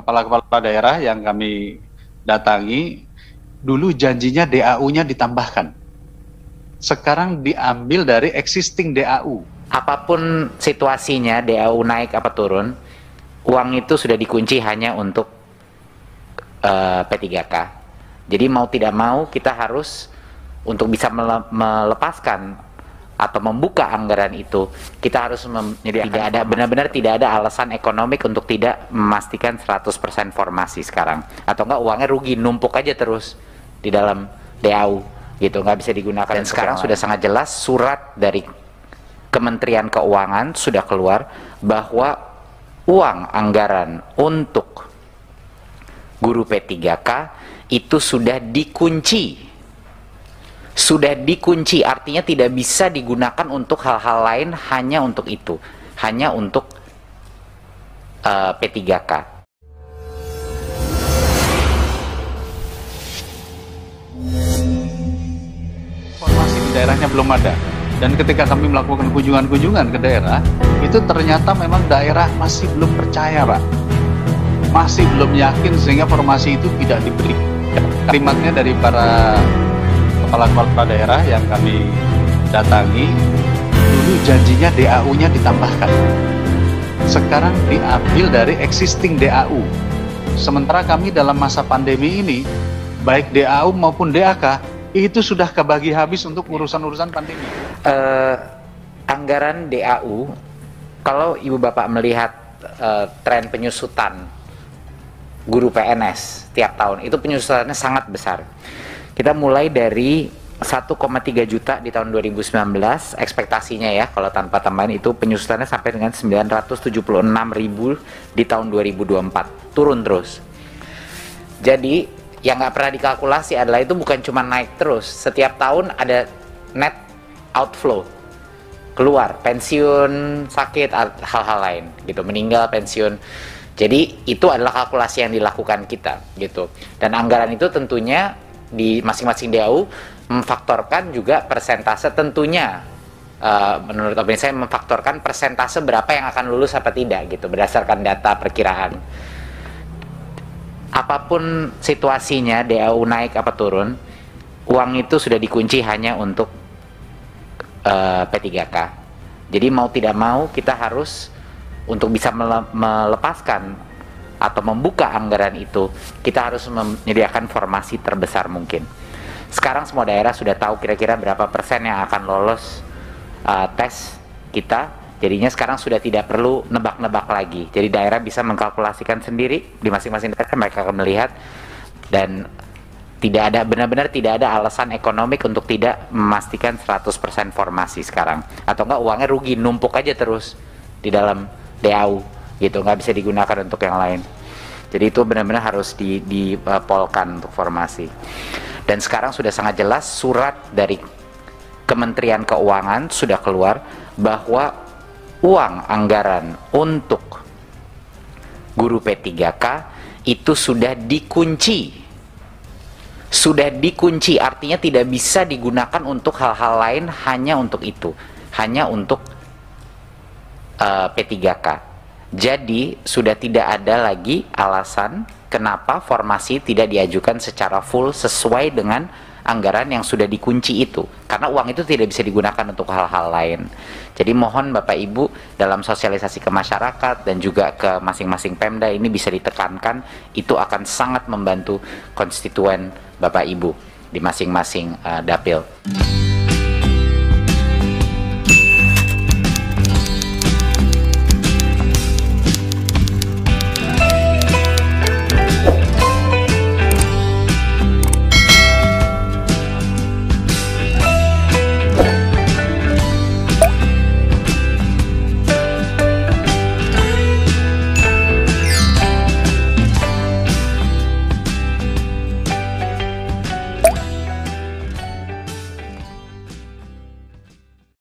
kepala-kepala daerah yang kami datangi, dulu janjinya DAU-nya ditambahkan. Sekarang diambil dari existing DAU. Apapun situasinya, DAU naik apa turun, uang itu sudah dikunci hanya untuk P3K. Jadi mau tidak mau kita harus untuk bisa melepaskan atau membuka anggaran itu, kita harus menyediakan benar-benar tidak ada alasan ekonomik untuk tidak memastikan 100% formasi sekarang. Atau enggak uangnya rugi, numpuk aja terus di dalam DAU gitu, nggak bisa digunakan. Dan sekarang sudah sangat jelas surat dari Kementerian Keuangan sudah keluar bahwa uang anggaran untuk guru P3K itu sudah dikunci. Sudah dikunci, artinya tidak bisa digunakan untuk hal-hal lain, hanya untuk itu, hanya untuk P3K. Informasi di daerahnya belum ada. Dan ketika kami melakukan kunjungan-kunjungan ke daerah, itu ternyata memang daerah masih belum percaya, Pak. Masih belum yakin sehingga formasi itu tidak diberi. Kalimatnya dari para kepala-kepala daerah yang kami datangi, dulu janjinya DAU-nya ditambahkan. Sekarang diambil dari existing DAU. Sementara kami dalam masa pandemi ini, baik DAU maupun DAK, itu sudah kebagi habis untuk urusan-urusan pandemi. Anggaran DAU, kalau Ibu Bapak melihat tren penyusutan guru PNS tiap tahun, itu penyusutannya sangat besar. Kita mulai dari 1,3 juta di tahun 2019, ekspektasinya ya, kalau tanpa tambahan itu penyusutannya sampai dengan 976.000 di tahun 2024, turun terus. Jadi yang nggak pernah dikalkulasi adalah itu bukan cuma naik terus, setiap tahun ada net outflow, keluar, pensiun, sakit, hal-hal lain gitu, meninggal, pensiun. Jadi itu adalah kalkulasi yang dilakukan kita gitu. Dan anggaran itu tentunya di masing-masing DAU memfaktorkan juga persentase, tentunya menurut opini saya memfaktorkan persentase berapa yang akan lulus apa tidak gitu, berdasarkan data perkiraan. Apapun situasinya, DAU naik apa turun, uang itu sudah dikunci hanya untuk P3K. Jadi mau tidak mau kita harus untuk bisa melepaskan atau membuka anggaran itu, kita harus menyediakan formasi terbesar mungkin. Sekarang semua daerah sudah tahu kira-kira berapa persen yang akan lolos tes kita. Jadinya sekarang sudah tidak perlu nebak-nebak lagi. Jadi daerah bisa mengkalkulasikan sendiri di masing-masing daerah, mereka akan melihat, dan tidak ada, benar-benar tidak ada alasan ekonomik untuk tidak memastikan 100% formasi sekarang. Atau enggak uangnya rugi, numpuk aja terus di dalam DAU gitu, nggak bisa digunakan untuk yang lain. Jadi itu benar-benar harus dipolkan untuk formasi. Dan sekarang sudah sangat jelas surat dari Kementerian Keuangan sudah keluar bahwa uang anggaran untuk guru P3K itu sudah dikunci. Sudah dikunci, artinya tidak bisa digunakan untuk hal-hal lain, hanya untuk itu, hanya untuk P3K. Jadi sudah tidak ada lagi alasan kenapa formasi tidak diajukan secara full sesuai dengan anggaran yang sudah dikunci itu, karena uang itu tidak bisa digunakan untuk hal-hal lain. Jadi mohon Bapak Ibu dalam sosialisasi ke masyarakat dan juga ke masing-masing Pemda ini bisa ditekankan, itu akan sangat membantu konstituen Bapak Ibu di masing-masing dapil.